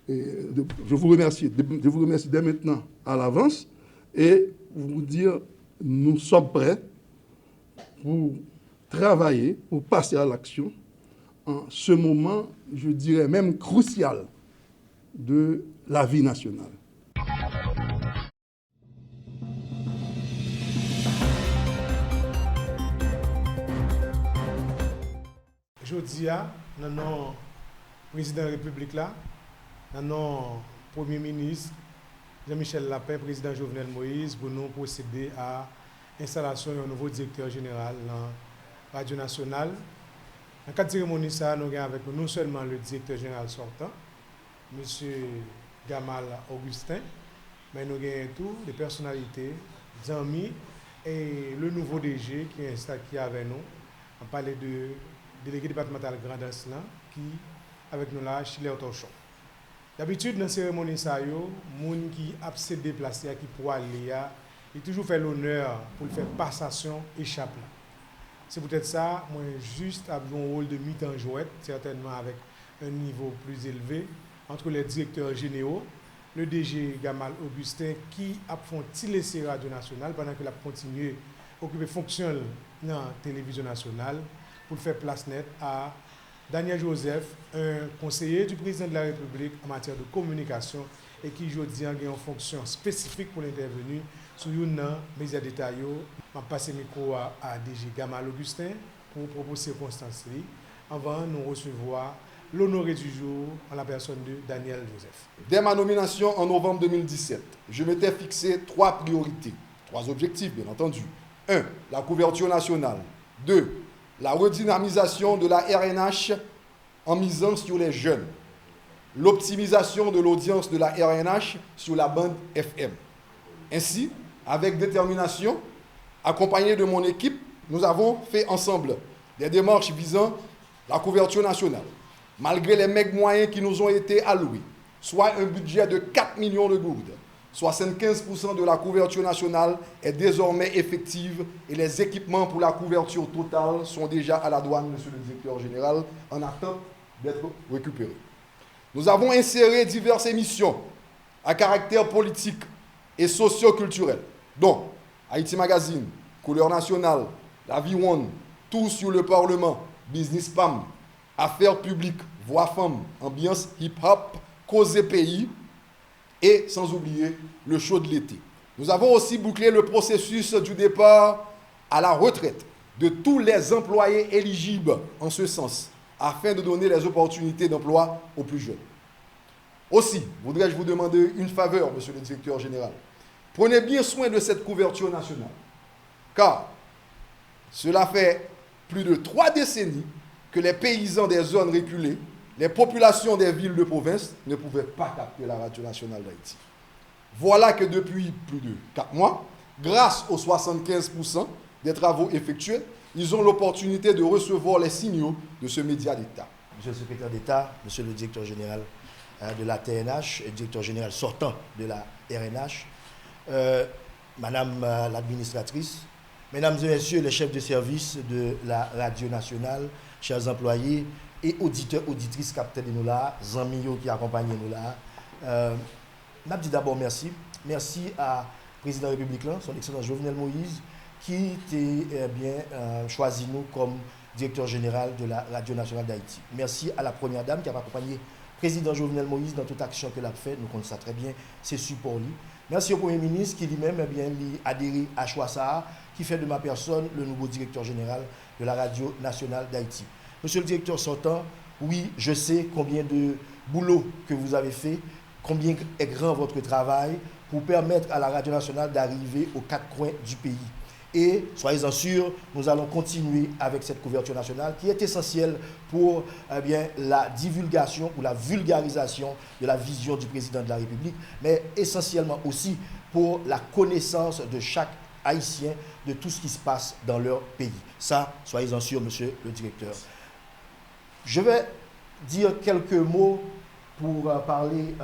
je vous remercie dès maintenant à l'avance et vous dire, nous sommes prêts pour travailler, pour passer à l'action en ce moment, je dirais même crucial de la vie nationale. Jodi a, nan nan président de la République là, nan nan Premier ministre Jean-Michel Lapin, président Jovenel Moïse, pour nous procéder à l'installation d'un nouveau directeur général dans la Radio Nationale. Dans le cadre de cérémonie, nous avons avec nous non seulement le directeur général sortant, M. Gamal Augustin, mais nous avons tout des personnalités, des amis et le nouveau DG qui est avec nous. On parlait de délégué départemental Grand Aslan qui avec nous là, Chile Torchon. D'habitude, dans la cérémonie, les gens qui ont se déplacé, qui pourraient aller, ils toujours fait l'honneur pour faire passation et chapeau. C'est peut-être ça, moi, juste avoir un rôle de mi-temps jouette, certainement avec un niveau plus élevé, entre les directeurs généraux, le DG Gamal Augustin, qui a fait laisser Radio Nationale pendant qu'il a continué à occuper fonction dans la télévision nationale, pour faire place nette à Daniel Joseph, un conseiller du président de la République en matière de communication et qui aujourd'hui a une fonction spécifique pour l'intervenir sur une média détaillée. Je vais passer le micro à DG Gamal Augustin pour proposer circonstances avant de nous recevoir l'honoré du jour en la personne de Daniel Joseph. Dès ma nomination en novembre 2017, je m'étais fixé 3 priorités, 3 objectifs bien entendu. 1. La couverture nationale. 2. La redynamisation de la RNH en misant sur les jeunes. L'optimisation de l'audience de la RNH sur la bande FM. Ainsi, avec détermination, accompagné de mon équipe, nous avons fait ensemble des démarches visant la couverture nationale. Malgré les maigres moyens qui nous ont été alloués, soit un budget de 4 millions de gourdes, 75% de la couverture nationale est désormais effective et les équipements pour la couverture totale sont déjà à la douane, monsieur le directeur général, en attente d'être récupérés. Nous avons inséré diverses émissions à caractère politique et socio-culturel, dont Haïti Magazine, Couleur Nationale, La Vie One, Tout sur le Parlement, Business PAM, Affaires publiques, Voix Femmes, Ambiance Hip-Hop, Cause Pays, et sans oublier le show de l'été. Nous avons aussi bouclé le processus du départ à la retraite de tous les employés éligibles en ce sens, afin de donner les opportunités d'emploi aux plus jeunes. Aussi, voudrais-je vous demander une faveur, monsieur le directeur général. Prenez bien soin de cette couverture nationale, car cela fait plus de 3 décennies que les paysans des zones reculées, les populations des villes de province ne pouvaient pas capter la radio nationale d'Haïti. Voilà que depuis plus de 4 mois, grâce aux 75% des travaux effectués, ils ont l'opportunité de recevoir les signaux de ce média d'État. Monsieur le secrétaire d'État, monsieur le directeur général de la TNH et directeur général sortant de la RNH, madame l'administratrice, mesdames et messieurs les chefs de service de la radio nationale, chers employés, et auditeurs, auditrices capteurs de nous là, amis qui accompagnent nous là, Je dis d'abord merci. Merci à président de la République, son Excellence Jovenel Moïse, qui a choisi nous comme directeur général de la Radio Nationale d'Haïti. Merci à la Première Dame qui a accompagné le président Jovenel Moïse dans toute action qu'elle a fait. Nous connaissons ça très bien, c'est support lui. Merci au Premier ministre qui lui-même a adhéré à choix ça, qui fait de ma personne le nouveau directeur général de la Radio Nationale d'Haïti. Monsieur le directeur sortant, oui, je sais combien de boulot que vous avez fait, combien est grand votre travail pour permettre à la Radio Nationale d'arriver aux quatre coins du pays. Et soyez-en sûrs, nous allons continuer avec cette couverture nationale qui est essentielle pour la divulgation ou la vulgarisation de la vision du président de la République, mais essentiellement aussi pour la connaissance de chaque Haïtien de tout ce qui se passe dans leur pays. Ça, soyez-en sûrs, monsieur le directeur. Je vais dire quelques mots pour parler,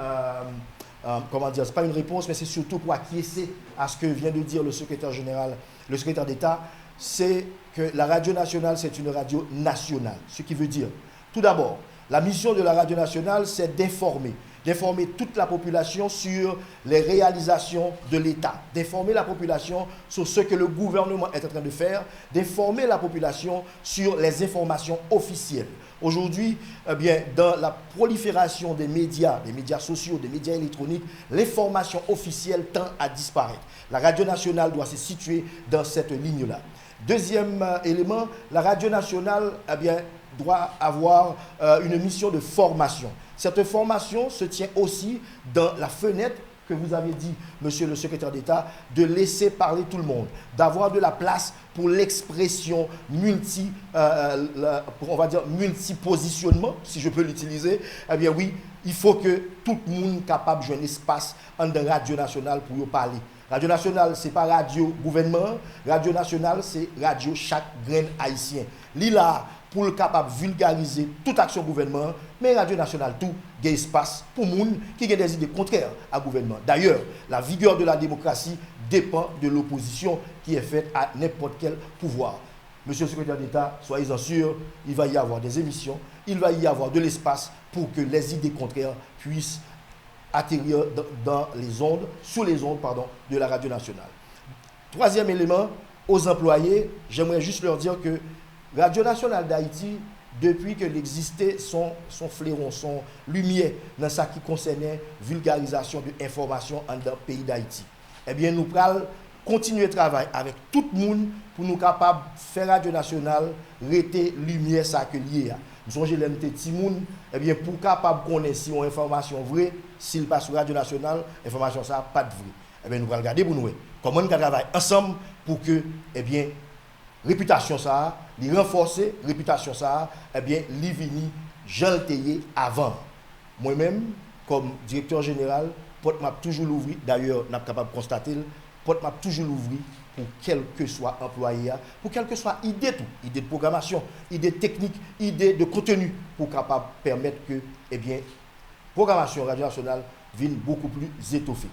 comment dire, ce n'est pas une réponse, mais c'est surtout pour acquiescer à ce que vient de dire le secrétaire général, le secrétaire d'État, c'est que la radio nationale, c'est une radio nationale. Ce qui veut dire, tout d'abord, la mission de la radio nationale, c'est d'informer toute la population sur les réalisations de l'État, d'informer la population sur ce que le gouvernement est en train de faire, d'informer la population sur les informations officielles. Aujourd'hui, dans la prolifération des médias sociaux, des médias électroniques, l'information officielle tend à disparaître. La radio nationale doit se situer dans cette ligne-là. Deuxième élément, la radio nationale doit avoir une mission de formation. Cette formation se tient aussi dans la fenêtre que vous avez dit, monsieur le secrétaire d'État, de laisser parler tout le monde, d'avoir de la place pour l'expression multipositionnement, si je peux l'utiliser. Eh bien oui, il faut que tout le monde soit capable de jouer un espace en radio nationale pour y parler. Radio nationale, ce n'est pas radio gouvernement, radio nationale, c'est radio chaque grain haïtien. Lila, pour le capable de vulgariser toute action gouvernement, mais Radio Nationale tout, il y a espace pour les gens qui ont des idées contraires à gouvernement. D'ailleurs, la vigueur de la démocratie dépend de l'opposition qui est faite à n'importe quel pouvoir. Monsieur le secrétaire d'État, soyez-en sûr, il va y avoir des émissions, il va y avoir de l'espace pour que les idées contraires puissent atterrir dans les ondes, sous les ondes, de la Radio Nationale. Troisième élément, aux employés, j'aimerais juste leur dire que Radio Nationale d'Haïti, depuis qu'elle existait, son fleuron, son lumière dans ce qui concernait vulgarisation de l'information dans le pays d'Haïti. Eh bien, nous allons continuer le travail avec tout le monde pour nous capables de faire Radio Nationale, rester lumière ça que lié. Nous sommes les petits monde, eh bien, pour capable connaître si une information vraie, s'il passe sur Radio Nationale, l'information ça pas de vrai. Eh bien, nous allons regarder pour nous comment nous travaillons ensemble pour que, eh bien, réputation ça, les renforcer, réputation ça, eh bien, les vini, j'entayé avant. Moi-même, comme directeur général, porte m'a toujours l'ouvrir. D'ailleurs, n'a capable de constater, porte m'a toujours l'ouvrir pour quel que soit employé, pour quelle que soit idée de programmation, idée technique, idée de contenu, pour capable permettre que, eh bien, programmation Radio Nationale vienne beaucoup plus étoffée.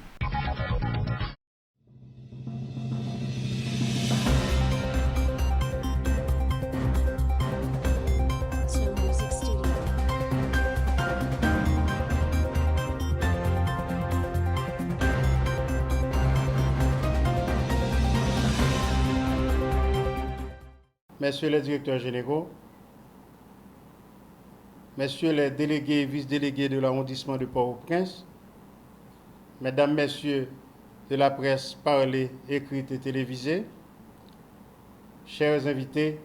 Messieurs les directeurs généraux, Messieurs les délégués et vice-délégués de l'arrondissement de Port-au-Prince, Mesdames, Messieurs de la presse parlée, écrite et télévisée, chers invités,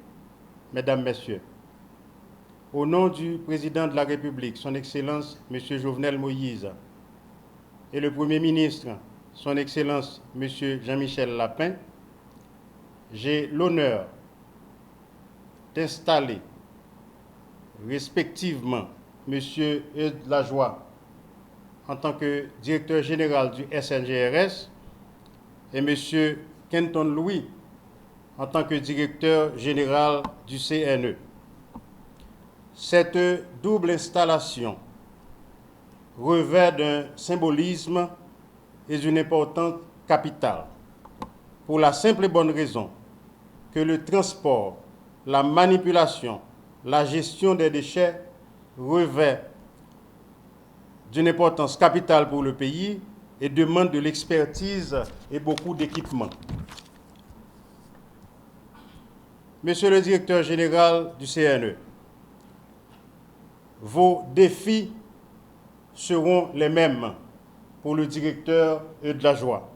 Mesdames, Messieurs, au nom du Président de la République, Son Excellence M. Jovenel Moïse, et le Premier ministre, Son Excellence M. Jean-Michel Lapin, j'ai l'honneur d'installer respectivement M. Eudes Lajoie en tant que directeur général du SNGRS et M. Kenton Louis en tant que directeur général du CNE. Cette double installation revêt d'un symbolisme et d'une importance capitale pour la simple et bonne raison que le transport, la manipulation, la gestion des déchets revêt d'une importance capitale pour le pays et demande de l'expertise et beaucoup d'équipements. Monsieur le directeur général du CNE, vos défis seront les mêmes pour le directeur et de la joie.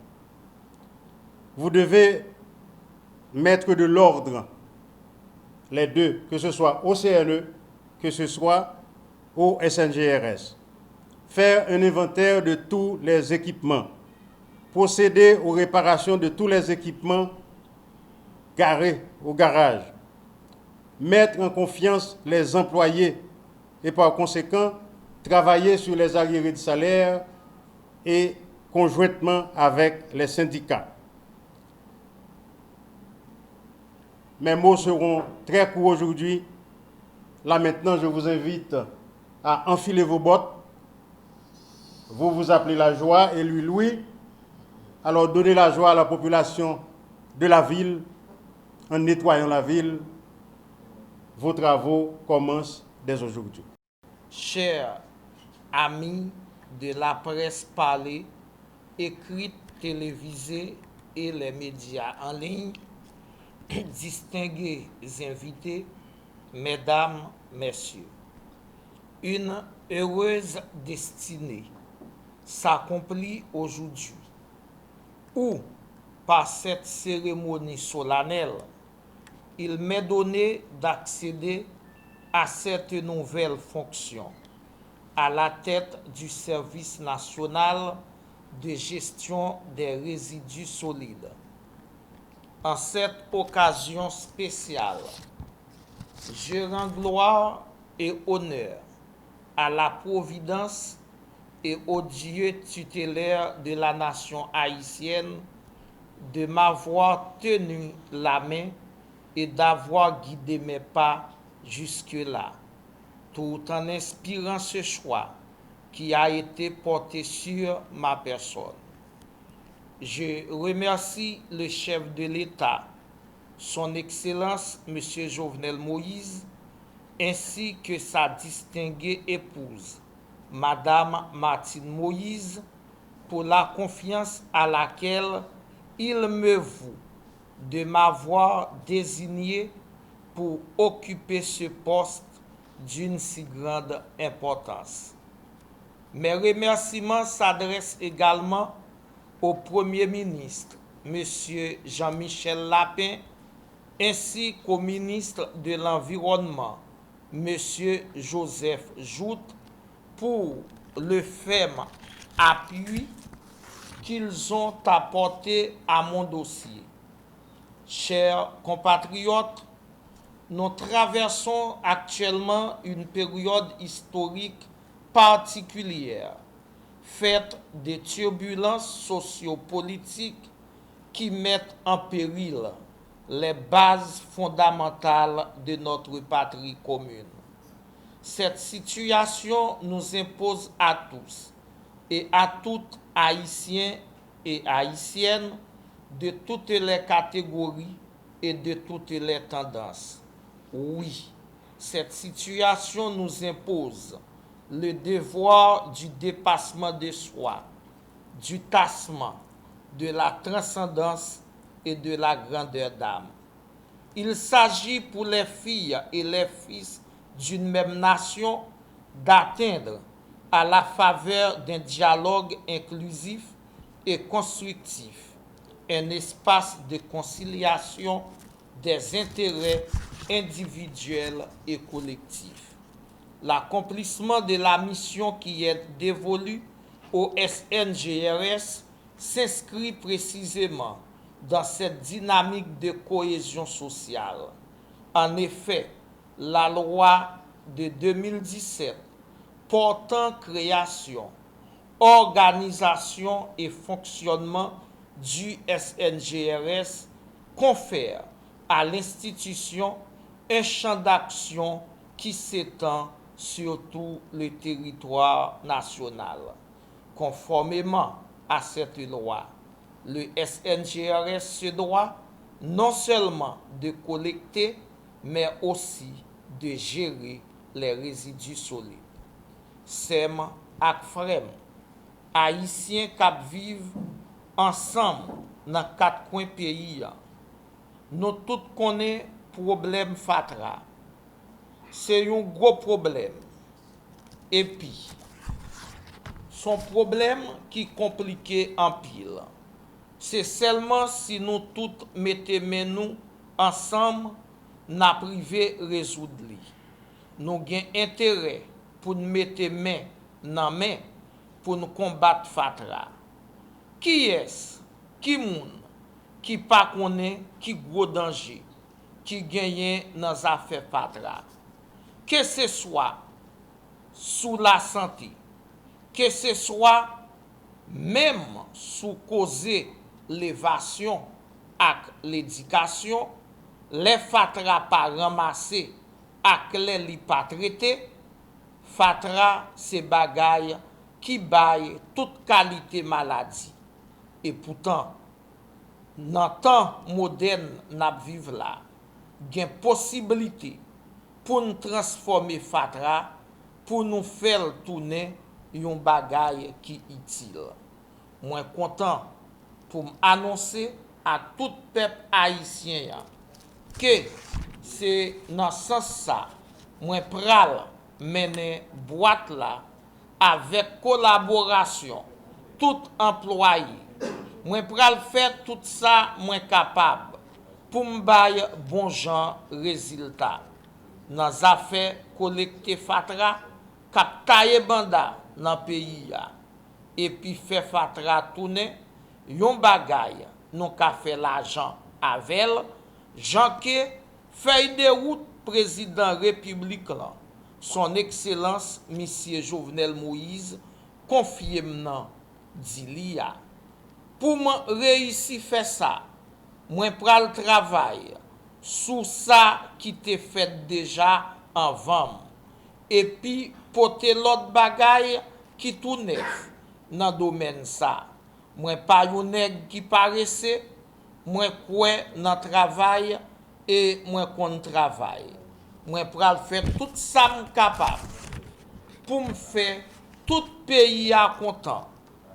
Vous devez mettre de l'ordre, les deux, que ce soit au CNE, que ce soit au SNGRS. Faire un inventaire de tous les équipements, procéder aux réparations de tous les équipements garés au garage, mettre en confiance les employés et par conséquent travailler sur les arriérés de salaire et conjointement avec les syndicats. Mes mots seront très courts aujourd'hui. Là maintenant, je vous invite à enfiler vos bottes. Vous vous appelez La Joie et lui Louis. Alors donnez la joie à la population de la ville en nettoyant la ville. Vos travaux commencent dès aujourd'hui. Chers amis de la presse parlée, écrite, télévisée et les médias en ligne, distingués invités, mesdames, messieurs, une heureuse destinée s'accomplit aujourd'hui, où, par cette cérémonie solennelle, il m'est donné d'accéder à cette nouvelle fonction, à la tête du Service national de gestion des résidus solides. En cette occasion spéciale, je rends gloire et honneur à la providence et au Dieu tutélaire de la nation haïtienne de m'avoir tenu la main et d'avoir guidé mes pas jusque-là, tout en inspirant ce choix qui a été porté sur ma personne. Je remercie le chef de l'État, son Excellence M. Jovenel Moïse, ainsi que sa distinguée épouse, Madame Martine Moïse, pour la confiance à laquelle il me voue de m'avoir désigné pour occuper ce poste d'une si grande importance. Mes remerciements s'adressent également au Premier ministre, M. Jean-Michel Lapin, ainsi qu'au ministre de l'Environnement, M. Joseph Joute, pour le ferme appui qu'ils ont apporté à mon dossier. Chers compatriotes, nous traversons actuellement une période historique particulière, faite de turbulences sociopolitiques qui mettent en péril les bases fondamentales de notre patrie commune. Cette situation nous impose à tous et à toutes Haïtiens et Haïtiennes de toutes les catégories et de toutes les tendances. Oui, cette situation nous impose le devoir du dépassement de soi, du tassement, de la transcendance et de la grandeur d'âme. Il s'agit pour les filles et les fils d'une même nation d'atteindre, à la faveur d'un dialogue inclusif et constructif, un espace de conciliation des intérêts individuels et collectifs. L'accomplissement de la mission qui est dévolue au SNGRS s'inscrit précisément dans cette dynamique de cohésion sociale. En effet, la loi de 2017 portant création, organisation et fonctionnement du SNGRS confère à l'institution un champ d'action qui s'étend sur tout le territoire national. Conformément à cette loi, le SNGRS se doit non seulement de collecter, mais aussi de gérer les résidus solides. SEM ak frem, haïtien kap viv ensemble dans 4 coins pays. Nous tout connaissons problème Fatra. C'est un gros problème. Et puis, son problème qui compliqué en pile. C'est seulement si nous tous mettons nous ensemble, n'a privé résoudre li. Nous avons intérêt pour nous mettre main dans main pour nous combattre Fatra. Qui est-ce? Qui moun? Qui pas connaît qui gros danger qui gagne dans les affaires Fatra? Que ce soit sous la santé, que ce soit même sous causer l'évasion et l'éducation, les Fatra pas ramassé et les pas traité, Fatra c'est bagaille qui baille toute qualité maladie. Et pourtant, dans le temps moderne n'a vivre là, il y a une possibilité pour nous transformer Fatra, pour nous faire tourner un bagaille qui est utile. Moi content pour annoncer à tout peuple haïtien que c'est dans ce sens ça, moi pral mener boîte là avec collaboration tout employé. Moi pral faire tout ça moi capable pour me bailler bon genre résultat dans affaires collecter Fatra cap tailler banda dans pays et puis faire Fatra tourner yon bagay non ka fait l'argent avec Jean que feuille de route président république là son excellence monsieur Jovenel Moïse confie maintenant Dilia pour réussir faire ça moi pral travail sous ça qui t'est fait déjà avant et puis porter l'autre bagaille qui tout neuf dans domaine ça moi pas yon nèg qui paraissait moi quoi dans travail et moi kon travail moi pral faire tout ça m capable pour me faire tout pays à content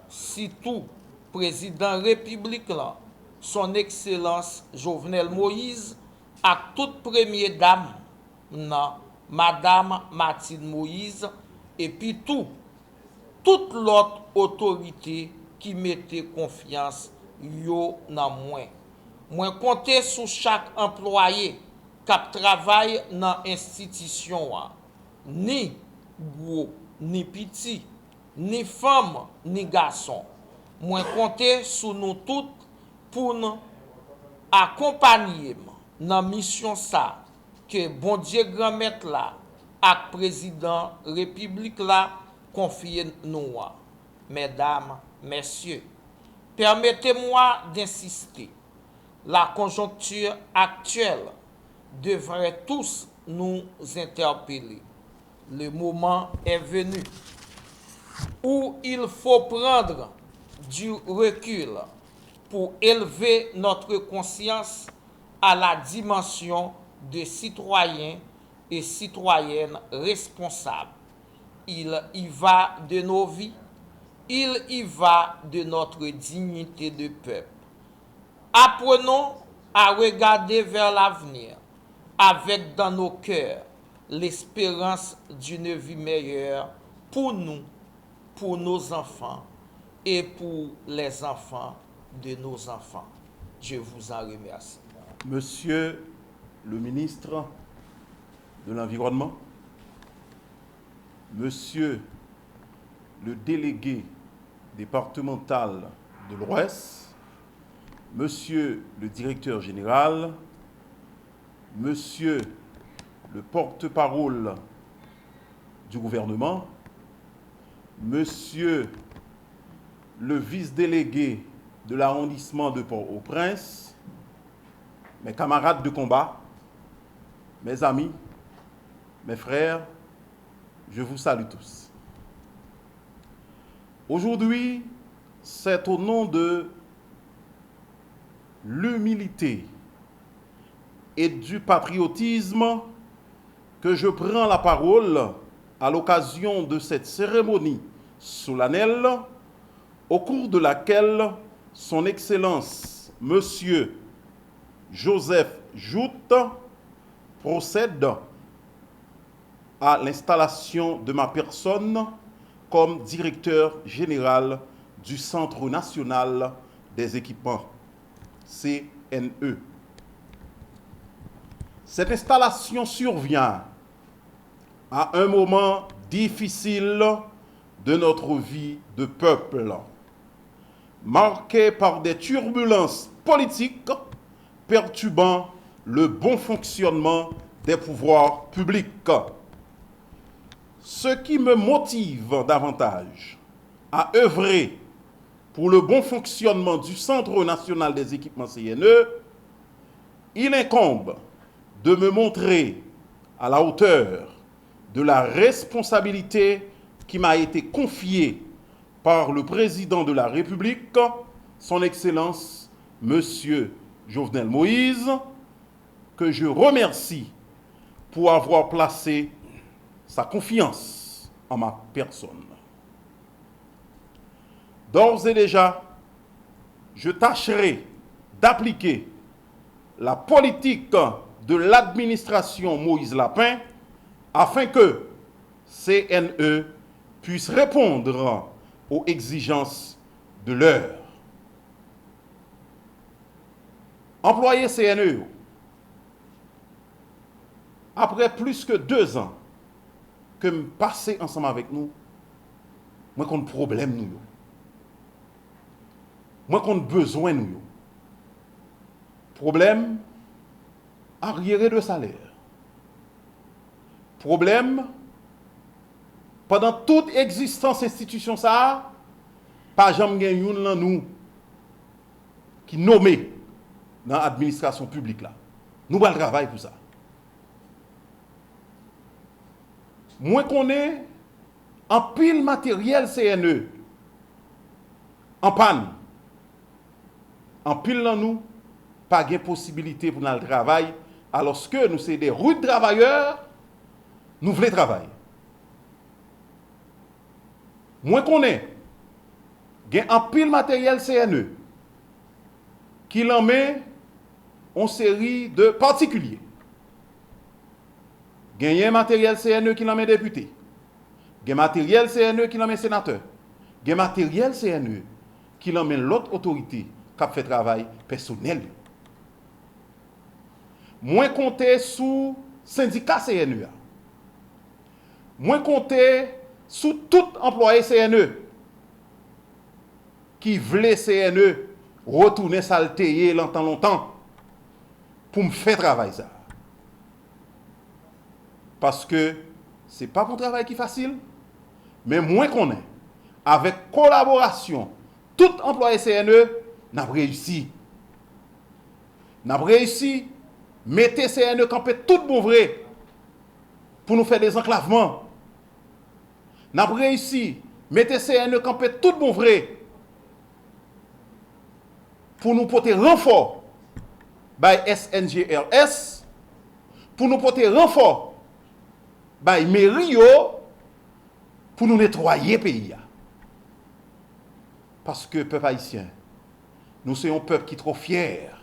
si tout président république là son excellence Jovenel Moïse à toute première dame non madame Martine Moïse et puis toute l'autre autorité qui mettait confiance yo dans moi. Moi compter sur chaque employé qui travaille dans institution ni gros ni petit ni femme ni garçon. Moi compter sur nous toutes pour nous accompagner dans mission ça que bon Dieu grand maître là ak président république là confie nous. Mesdames, messieurs, permettez-moi d'insister. La conjoncture actuelle devrait tous nous interpeller. Le moment est venu où il faut prendre du recul pour élever notre conscience à la dimension de citoyens et citoyennes responsables. Il y va de nos vies, il y va de notre dignité de peuple. Apprenons à regarder vers l'avenir avec dans nos cœurs l'espérance d'une vie meilleure pour nous, pour nos enfants et pour les enfants de nos enfants. Je vous en remercie. Monsieur le ministre de l'Environnement, Monsieur le délégué départemental de l'Ouest, Monsieur le directeur général, Monsieur le porte-parole du gouvernement, Monsieur le vice-délégué de l'arrondissement de Port-au-Prince, mes camarades de combat, mes amis, mes frères, je vous salue tous. Aujourd'hui, c'est au nom de l'humilité et du patriotisme que je prends la parole à l'occasion de cette cérémonie solennelle au cours de laquelle Son Excellence Monsieur Joseph Joute procède à l'installation de ma personne comme directeur général du Centre national des équipements, CNE. Cette installation survient à un moment difficile de notre vie de peuple, marqué par des turbulences politiques perturbant le bon fonctionnement des pouvoirs publics. Ce qui me motive davantage à œuvrer pour le bon fonctionnement du Centre national des équipements CNE, il incombe de me montrer à la hauteur de la responsabilité qui m'a été confiée par le président de la République, son Excellence, Monsieur Jovenel Moïse, que je remercie pour avoir placé sa confiance en ma personne. D'ores et déjà, je tâcherai d'appliquer la politique de l'administration Moïse Lapin afin que CNE puisse répondre aux exigences de l'heure. Employés CNE, après plus que 2 ans que me passer ensemble avec nous, moi qu'on problème nous, moi qu'on besoin nous. Problème, arriéré de salaire. Problème, pendant toute existence institution ça, pas jamais gen yon nan nous qui nommé dans l'administration publique là. Nous allons travailler pour ça. Moi qu'on est en pile matériel CNE en panne. En pile dans nous, pas de possibilité pour nous travailler, alors que nous sommes des routes travailleurs, nous voulons travailler. Moi qu'on est, en pile matériel CNE, qui l'en met en série de particuliers. Il y a un matériel CNE qui l'en met député. Il y a un matériel CNE qui l'en met sénateur. Il y a un matériel CNE qui l'en met l'autre autorité qui fait travail personnel. Moins compter sous syndicat CNE. Moins compter sous tout employé CNE qui voulait CNE retourner saltéer longtemps pour me faire travailler ça. Parce que ce n'est pas mon travail qui est facile, mais moins qu'on est, avec collaboration, tout employé CNE, n'a réussi. N'a réussi, mettez CNE camper tout bon vrai pour nous faire des enclavements. N'a réussi, mettez CNE camper tout bon vrai pour nous porter renfort by SNGRS, pour nous porter renfort by mairie pour nous nettoyer le pays. Parce que, peuple haïtien, nous sommes un peuple qui est trop fier.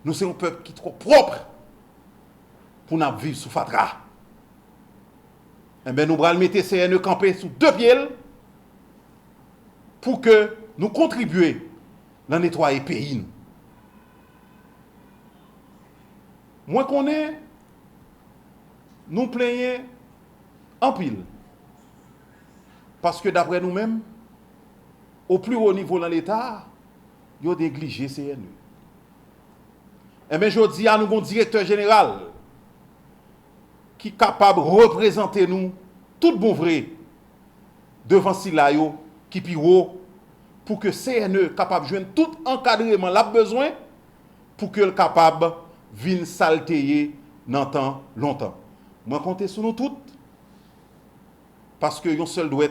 Nous sommes un peuple qui est trop propre pour nous vivre sous Fatra. Eh bien, nous allons mettre CNE campé sous 2 pieds pour que nous contribuions à nettoyer le pays. Moi qu'on est, nous plaignons en pile. Parce que d'après nous-mêmes, au plus haut niveau dans l'État, ils ont négligé CNE. Et bien, je dis à nous, un directeur général qui est capable de représenter nous, tout bon vrai, devant Silayo, qui est haut, pour que CNE capable de joindre tout encadrement l'a besoin, pour que le capable vienne saltéer dans temps longtemps. Moi, comptez sur nous toutes, parce que yon seul doit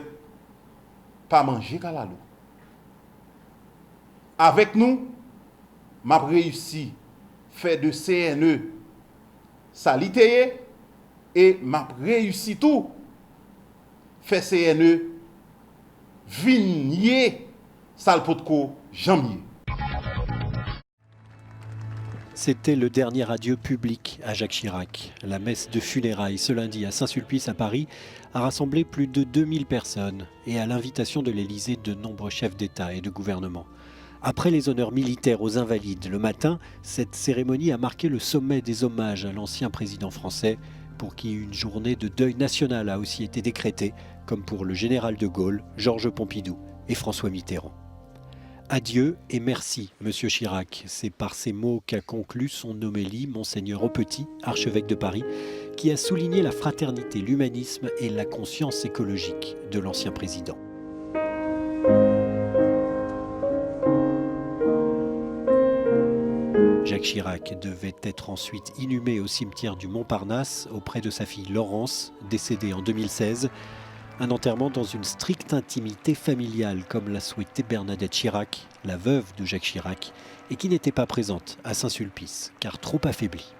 pas manger qu'à la l'eau. Avec nous, m'a réussi faire de CNE salité et m'a réussi tout faire CNE vignier salpotko jambier. C'était le dernier adieu public à Jacques Chirac. La messe de funérailles ce lundi à Saint-Sulpice à Paris a rassemblé plus de 2000 personnes et à l'invitation de l'Élysée de nombreux chefs d'État et de gouvernement. Après les honneurs militaires aux Invalides le matin, cette cérémonie a marqué le sommet des hommages à l'ancien président français, pour qui une journée de deuil national a aussi été décrétée, comme pour le général de Gaulle, Georges Pompidou et François Mitterrand. Adieu et merci, Monsieur Chirac. C'est par ces mots qu'a conclu son homélie Monseigneur Aupetit, archevêque de Paris, qui a souligné la fraternité, l'humanisme et la conscience écologique de l'ancien président. Jacques Chirac devait être ensuite inhumé au cimetière du Montparnasse auprès de sa fille Laurence, décédée en 2016. Un enterrement dans une stricte intimité familiale, comme l'a souhaité Bernadette Chirac, la veuve de Jacques Chirac, et qui n'était pas présente à Saint-Sulpice, car trop affaiblie.